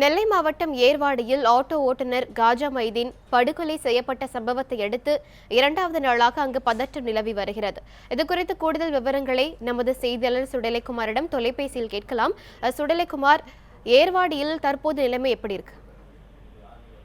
நெல்லை மாவட்டம் ஏர்வாடியில் ஆட்டோ ஓட்டுநர் காஜா மைதீன் படுகொலை செய்யப்பட்ட சம்பவத்தை அடுத்து இரண்டாவது நாளாக அங்கு பதற்றம் நிலவி வருகிறது. இதுகுறித்து கூடுதல் விவரங்களை நமது செய்தியாளர் சுடலைக்குமாரிடம் தொலைபேசியில் கேட்கலாம். சுடலைக்குமார், ஏர்வாடியில் தற்போது நிலைமை எப்படி இருக்கு?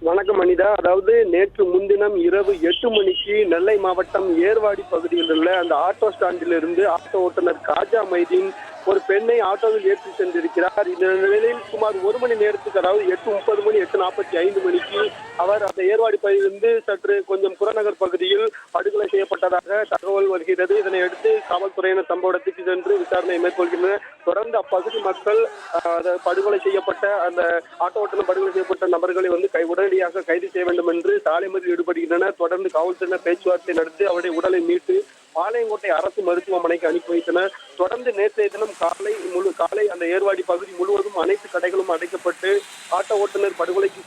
வணக்கம் அனிதா. அதாவது நேற்று முன்தினம் இரவு 8 மணிக்கு நெல்லை மாவட்டம் ஏர்வாடி பகுதியில் உள்ள அந்த ஆட்டோ ஸ்டாண்டில் இருந்து ஆட்டோ ஓட்டுநர் காஜா மைதீன் ஒரு பெண்ணை ஆட்டோவில் ஏற்றி சென்றிருக்கிறார். இந்த நிலையில் சுமார் 1 மணி நேரத்துக்கு, அதாவது 8:30 மணி 8:45 மணிக்கு அவர் அந்த ஏர்வாடி பகுதியிலிருந்து சற்று கொஞ்சம் புறநகர் பகுதியில் படுகொலை செய்யப்பட்டதாக தகவல் வருகிறது. இதனையடுத்து காவல்துறையினர் சம்பவ இடத்துக்கு சென்று விசாரணை மேற்கொள்கின்றனர். தொடர்ந்து அப்பகுதி மக்கள் படுகொலை செய்யப்பட்ட அந்த ஆட்டோ ஓட்டுநர் படுகொலை செய்யப்பட்ட நபர்களை உடனடியாக கைது செய்ய வேண்டும் என்று சாலை மறியலில் ஈடுபடுகின்றனர். தொடர்ந்து காவல்துறையினர் பேச்சுவார்த்தை நடத்தி அவருடைய உடலை மீட்டு பாளையங்கோட்டை அரசு மருத்துவமனைக்கு அனுப்பி வைத்தனர். தொடர்ந்து நேற்றைய தினம் காலை அந்த ஏர்வாடி பகுதி முழுவதும் அனைத்து கடைகளும் அடைக்கப்பட்டு ஆட்டோ ஓட்டுநர் படுகொலைக்கு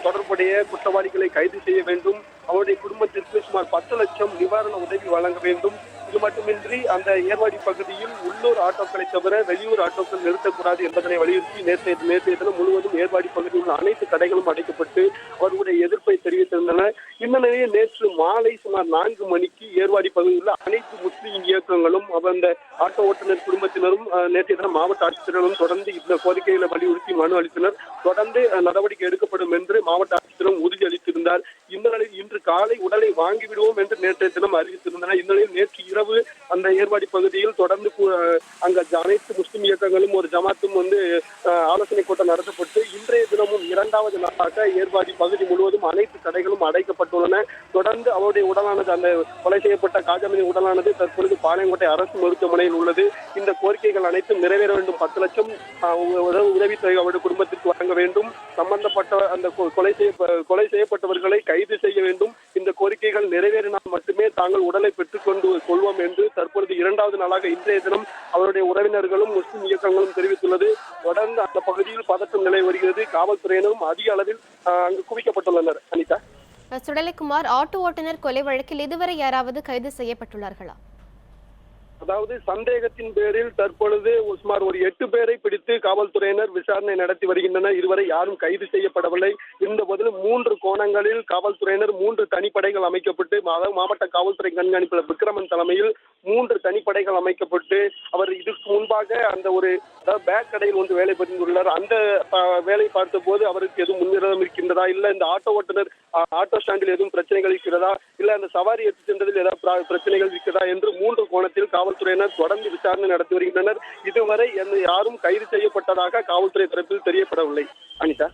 தொடர்புடைய குற்றவாளிகளை கைது செய்ய வேண்டும், அவருடைய குடும்பத்திற்கு சுமார் 10 லட்சம் நிவாரண உதவி வழங்க வேண்டும். இது மட்டுமின்றி அந்த ஏர்வாடி பகுதியில் உள்ளூர் ஆட்டோக்களை தவிர வெளியூர் ஆட்டோக்கள் நிறுத்தக்கூடாது என்பதனை வலியுறுத்தி நேற்றைய தினம் முழுவதும் ஏர்வாடி பகுதியில் உள்ள அனைத்து கடைகளும் அடைக்கப்பட்டு அவர்களுடைய எதிர்ப்பை தெரிவித்திருந்தனர். இந்த நிலையில் நேற்று மாலை சுமார் 4 மணிக்கு ஏர்வாடி பகுதியில் உள்ள அனைத்து முஸ்லீம் இயக்கங்களும் அந்த ஆட்டோ ஓட்டுநர் குடும்பத்தினரும் நேற்றைய தினம் மாவட்ட ஆட்சித்தரும் தொடர்ந்து இந்த கோரிக்கைகளை வலியுறுத்தி மனு அளித்தனர். தொடர்ந்து நடவடிக்கை எடுக்கப்படும் என்று மாவட்ட ஆட்சித்தரும் உறுதியளித்திருந்தார். இந்த நிலையில் இன்று காலை உடலை வாங்கிவிடுவோம் என்று நேற்றைய தினம் அறிவித்திருந்தனர். இந்த நிலையில் நேற்று இரவு அந்த ஏர்வாடி பகுதியில் தொடர்ந்து அங்க அனைத்து முஸ்லிம் இயக்கங்களும் ஒரு ஜமாத்தும் ஆலோசனை கூட்டம் நடத்தப்பட்டு இன்றைய தினமும் இரண்டாவது நாளாக ஏர்வாடி பகுதி முழுவதும் அனைத்து கடைகளும் அடைக்கப்பட்டுள்ளன. தொடர்ந்து அவருடைய உடலானது, அந்த கொலை செய்யப்பட்ட காஜாமின் உடலானது தற்பொழுது பாளையங்கோட்டை அரசு மருத்துவமனையில் உள்ளது. இந்த கோரிக்கைகள் அனைத்தும் நிறைவேற வேண்டும். 10 லட்சம் உதவித்தொகை அவருடைய குடும்பத்திற்கு வழங்க வேண்டும். சம்பந்தப்பட்ட அந்த கொலை செய்யப்பட்டவர்களை கைது செய்ய வேண்டும். இந்த கோரிக்கைகள் நிறைவேறினால் மட்டுமே தாங்கள் உடலை பெற்றுக் கொள்வோம் என்று தற்பொழுது இரண்டாவது நாளாக இன்றைய தினம் அவருடைய உறவினர்களும் முஸ்லிம் இயக்கங்களும் தெரிவித்துள்ளது. தொடர்ந்து அந்த பகுதியில் பதற்றம் நிலை வருகிறது. காவல்துறையினரும் அதிக அளவில் அங்கு குவிக்கப்பட்டுள்ளனர். அனிதா. சுடலைக்குமார், ஆட்டோ ஓட்டுநர் கொலை வழக்கில் இதுவரை யாராவது கைது செய்யப்பட்டுள்ளார்களா? அதாவது சந்தேகத்தின் பேரில் தற்பொழுது சுமார் 8 பேரை பிடித்து காவல்துறையினர் விசாரணை நடத்தி வருகின்றனர். இதுவரை யாரும் கைது செய்யப்படவில்லை. இந்த போதிலும் 3 கோணங்களில் காவல்துறையினர் 3 தனிப்படைகள் அமைக்கப்பட்டு, மாவட்ட காவல்துறை கண்காணிப்பாளர் விக்ரமன் தலைமையில் 3 தனிப்படைகள் அமைக்கப்பட்டு அவர் இதுக்கு முன்பாக அந்த பேக் கடையில் வேலை புரிந்துள்ளார். அந்த வேலை பார்த்த போது அவருக்கு எதுவும் முன்னிறம் இருக்கின்றதா, இல்ல இந்த ஆட்டோ ஓட்டுநர் ஆட்டோ ஸ்டாண்டில் எதுவும் பிரச்சனைகள் இருக்கிறதா, இல்ல அந்த சவாரி எடுத்து சென்றதில் ஏதாவது பிரச்சனைகள் இருக்கிறதா என்று 3 கோணத்தில் காவல்துறையினர் தொடர்ந்து விசாரணை நடத்தி வருகின்றனர். இதுவரை யாரும் கைது செய்யப்பட்டதாக காவல்துறை தரப்பில் தெரியப்படவில்லை. அனிதா.